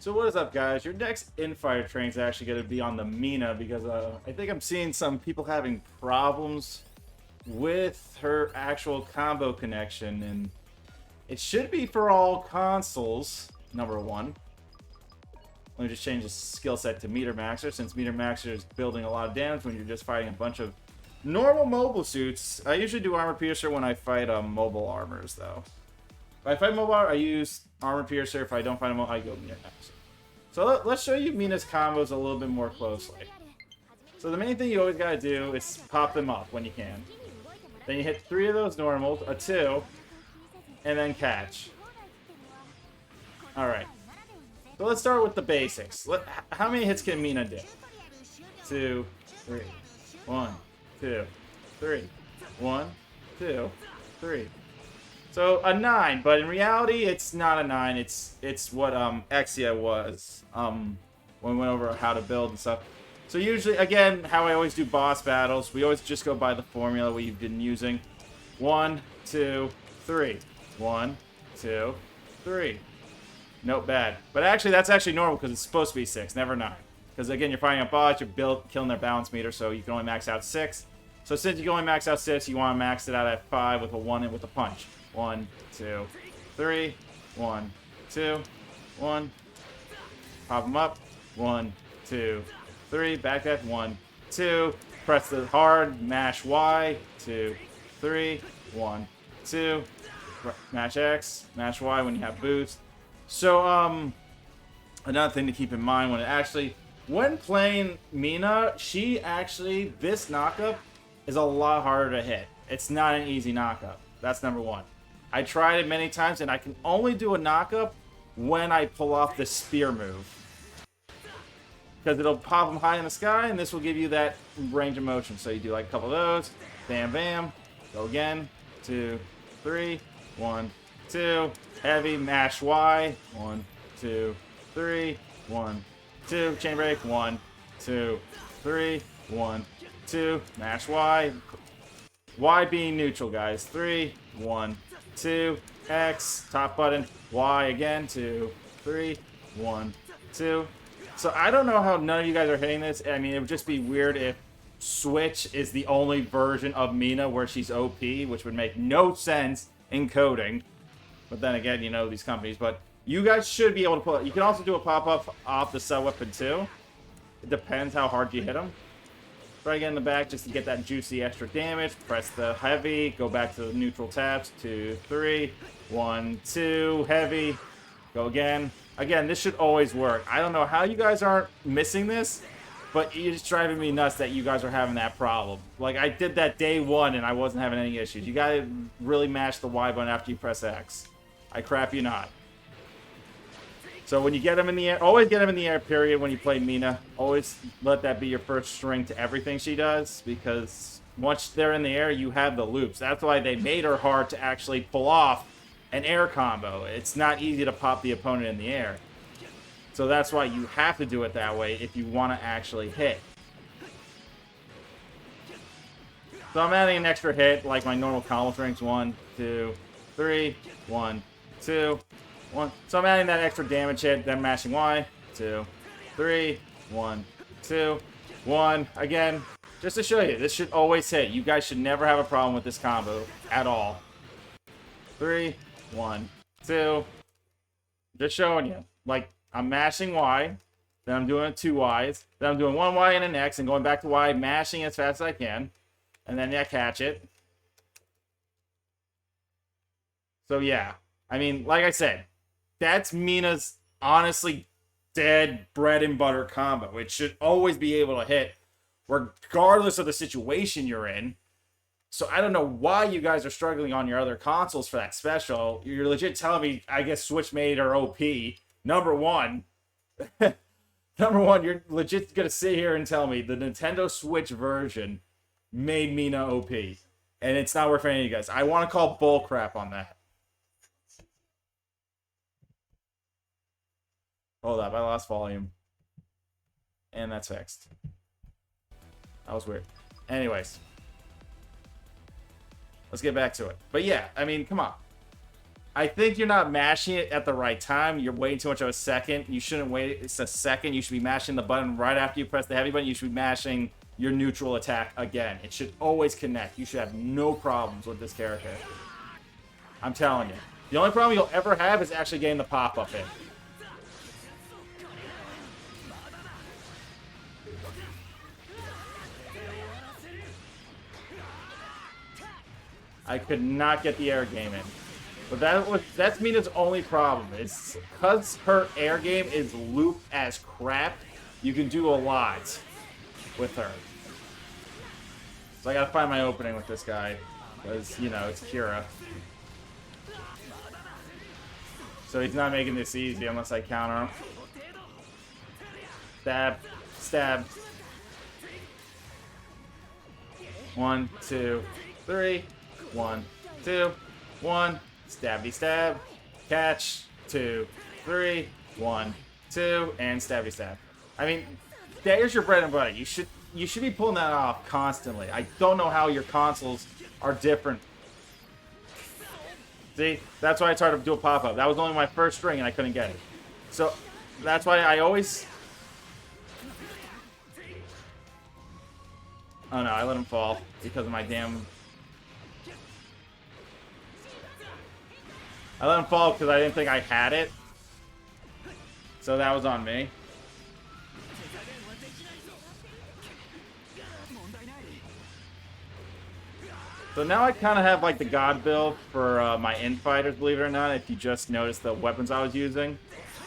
So what is up, guys? Your next Infighter train is actually going to be on the Mina because I think I'm seeing some people having problems with her actual combo connection, and it should be for all consoles, number one. Let me just change the skill set to Meter Maxer, since Meter Maxer is building a lot of damage when you're just fighting a bunch of normal mobile suits. I usually do Armor Piercer when I fight mobile armors, though. If I fight mobile, I use Armor Piercer. If I don't fight mobile, I go Meter Maxer. So let's show you Mina's combos a little bit more closely. So the main thing you always gotta do is pop them up when you can. Then you hit 3 of those normals, a 2, and then catch. Alright. So let's start with the basics. How many hits can Mina do? 2, 3. 1, 2, 3. 1, 2, 3. So a 9, but in reality, it's not a 9. It's what Exia was when we went over how to build and stuff. So usually, again, how I always do boss battles, we always just go by the formula we've been using. 1, 2, 3. 1, 2, 3. Nope, bad. But actually, that's actually normal because it's supposed to be 6, never 9. Because again, you're fighting a boss, you're killing their balance meter, so you can only max out 6. So since you can only max out 6, you want to max it out at 5 with a 1 and with a punch. 1, 2, 3. 1, 2, 1. Pop them up. 1, 2, 3. Back at 1, 2. Press the hard. Mash Y. 2, 3. 1, 2. Mash X. Mash Y when you have boost. So another thing to keep in mind when playing Mina, this knockup is a lot harder to hit. It's not an easy knockup. That's number one. I tried it many times, and I can only do a knockup when I pull off the spear move. Because it'll pop them high in the sky, and this will give you that range of motion. So you do like a couple of those. Bam, bam. Go again. 2, 3. 1, 2. Heavy. Mash Y. 1, 2, 3. 1, 2. Chain break. 1, 2, 3. 1, 2. Mash Y. Y being neutral, guys. 3. 1, 2. X. Top button. Y again. 2, 3. 1, 2. So I don't know how none of you guys are hitting this. I mean, it would just be weird if Switch is the only version of Mina where she's OP, which would make no sense in coding. But then again, you know these companies. But you guys should be able to pull it. You can also do a pop-up off the sub-weapon too. It depends how hard you hit them. Try to get in the back just to get that juicy extra damage. Press the heavy. Go back to the neutral taps. 2, 3. 1, 2. Heavy. Go again. Again, this should always work. I don't know how you guys aren't missing this, but it's driving me nuts that you guys are having that problem. Like, I did that day one, and I wasn't having any issues. You gotta really mash the Y button after you press X. I crap you not. So when you get them in the air, always get them in the air, period, when you play Mina. Always let that be your first string to everything she does, because once they're in the air, you have the loops. That's why they made her hard to actually pull off an air combo. It's not easy to pop the opponent in the air. So that's why you have to do it that way if you want to actually hit. So I'm adding an extra hit like my normal combo strings. 1, 2, 3. 1, 2, 1. So I'm adding that extra damage hit, then mashing Y. 2, 3. 1, 2, 1. Again, just to show you, this should always hit. You guys should never have a problem with this combo at all. 3, 1, 2. Just showing you. Like, I'm mashing Y, then I'm doing 2 Ys, then I'm doing 1 Y and an X, and going back to Y, mashing as fast as I can, and then I catch it. So yeah, I mean, like I said, that's Mina's honestly dead bread and butter combo. It should always be able to hit, regardless of the situation you're in. So I don't know why you guys are struggling on your other consoles for that special. You're legit telling me, I guess Switch made her OP. Number one, you're legit gonna sit here and tell me the Nintendo Switch version made Mina OP. And it's not worth any of you guys. I want to call bullcrap on that. Hold up, I lost volume. And that's fixed. That was weird. Anyways. Let's get back to it. But yeah, I mean, come on. I think you're not mashing it at the right time. You're waiting too much of a second. You shouldn't wait. It's a second. You should be mashing the button right after you press the heavy button. You should be mashing your neutral attack again. It should always connect. You should have no problems with this character. I'm telling you. The only problem you'll ever have is actually getting the pop-up in. I could not get the air game in. But that's Mina's only problem. It's because her air game is looped as crap, you can do a lot with her. So I gotta find my opening with this guy. Because, you know, it's Kira. So he's not making this easy unless I counter him. Stab. Stab. 1, 2, 3. 1, 2, 1. Stabby stab. Catch. 2, 3. 1, 2. And stabby stab. I mean, there's your bread and butter. You should be pulling that off constantly. I don't know how your consoles are different. See? That's why I tried to do a pop-up. That was only my first string and I couldn't get it. So, that's why I always... Oh no, I let him fall because of my damn... I let him fall because I didn't think I had it. So that was on me. So now I kind of have like the god build for my Infighters, believe it or not, if you just noticed the weapons I was using.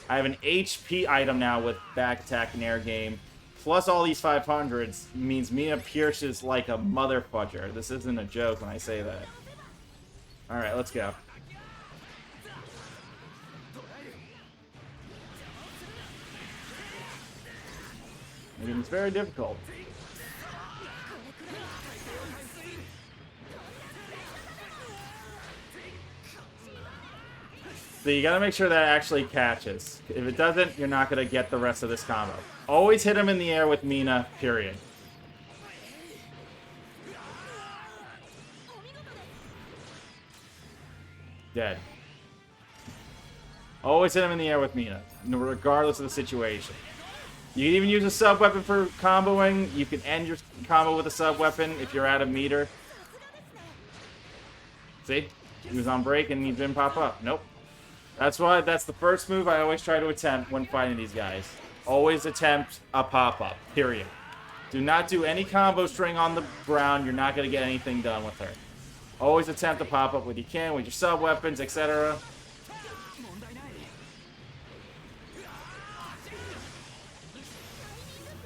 I have an HP item now with back attack and air game. Plus all these 500s means Mina pierces like a mother fudger. This isn't a joke when I say that. Alright, let's go. It's very difficult. So you gotta make sure that actually catches. If it doesn't, you're not gonna get the rest of this combo. Always hit him in the air with Mina, period. Dead. Always hit him in the air with Mina, regardless of the situation. You can even use a sub-weapon for comboing. You can end your combo with a sub-weapon if you're out of meter. See? He was on break and he didn't pop up. Nope. That's the first move I always try to attempt when fighting these guys. Always attempt a pop-up, period. Do not do any combo string on the ground. You're not going to get anything done with her. Always attempt a pop-up when you can, with your sub-weapons, etc.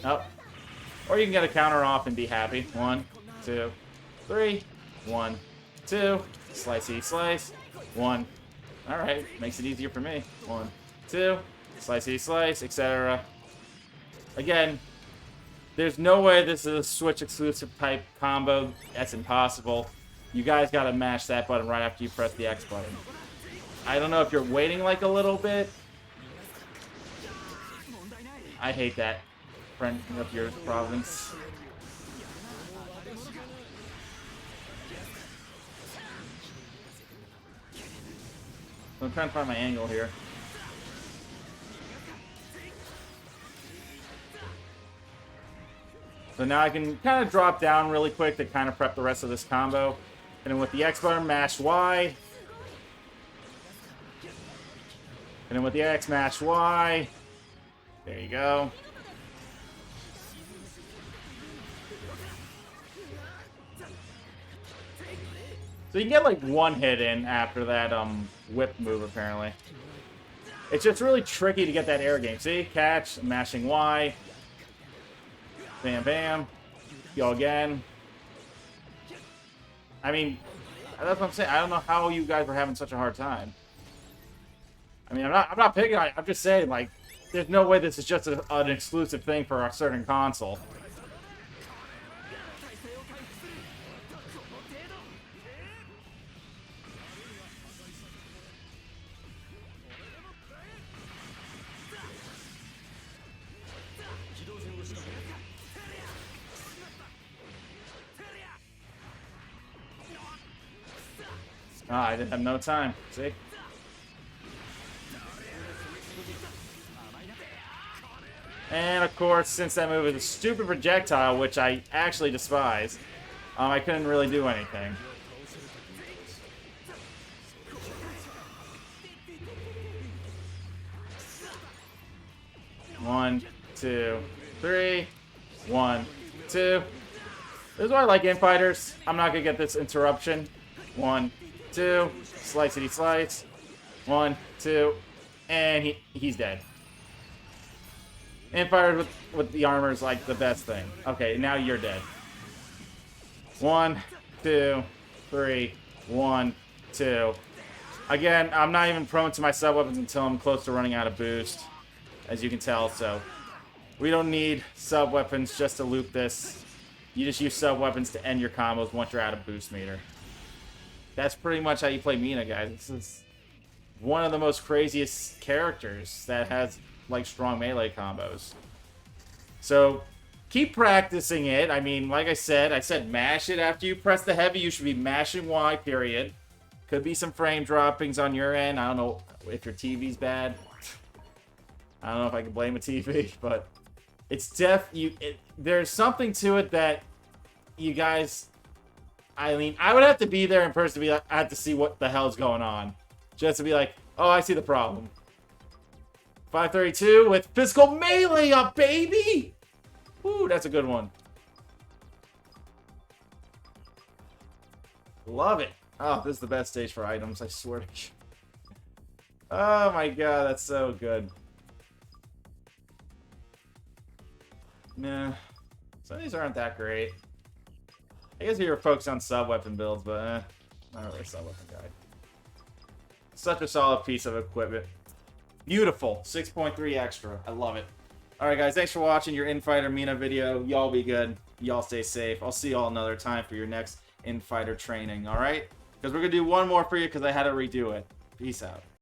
Oh. Or you can get a counter off and be happy. 1, 2, 3. 1, 2. Slicey slice. 1. Alright. Makes it easier for me. 1, 2. Slicey slice, etc. Again, there's no way this is a Switch exclusive type combo. That's impossible. You guys gotta mash that button right after you press the X button. I don't know if you're waiting like a little bit. I hate that. Friend of your province. I'm trying to find my angle here. So now I can kind of drop down really quick to kind of prep the rest of this combo. And then with the X button, mash Y. And then with the X, mash Y. There you go. So you can get like one hit in after that whip move, apparently. It's just really tricky to get that air game. See? Catch, mashing Y. Bam, bam. Go again. I mean, that's what I'm saying. I don't know how you guys were having such a hard time. I mean, I'm not picking on it. I'm just saying, like, there's no way this is just an exclusive thing for a certain console. Ah, I didn't have no time. See? And of course, since that move is a stupid projectile, which I actually despise, I couldn't really do anything. One, two, three. 1, 2. This is why I like Infighters. I'm not gonna get this interruption. 1, 2. Slicey slice. 1, 2. And he's dead. Infighters with the armor is like the best thing. Okay, now you're dead. 1, 2, 3. 1, 2. Again, I'm not even prone to my sub-weapons until I'm close to running out of boost. As you can tell, so we don't need sub-weapons just to loop this. You just use sub-weapons to end your combos once you're out of boost meter. That's pretty much how you play Mina, guys. This is one of the most craziest characters that has, like, strong melee combos. So, keep practicing it. I mean, like I said mash it after you press the heavy. You should be mashing Y, period. Could be some frame droppings on your end. I don't know if your TV's bad. I don't know if I can blame a TV, but it's there's something to it that you guys, I mean, I would have to be there in person to be like, I have to see what the hell's going on. Just to be like, oh, I see the problem. 532 with physical melee up, baby! Ooh, that's a good one. Love it. Oh, this is the best stage for items, I swear to God. Oh my god, that's so good. Nah, some of these aren't that great. I guess we were focused on sub-weapon builds, but not really a sub-weapon guy. Such a solid piece of equipment. Beautiful. 6.3 extra. I love it. Alright guys, thanks for watching your Infighter Mina video. Y'all be good. Y'all stay safe. I'll see y'all another time for your next Infighter training, alright? Because we're going to do one more for you because I had to redo it. Peace out.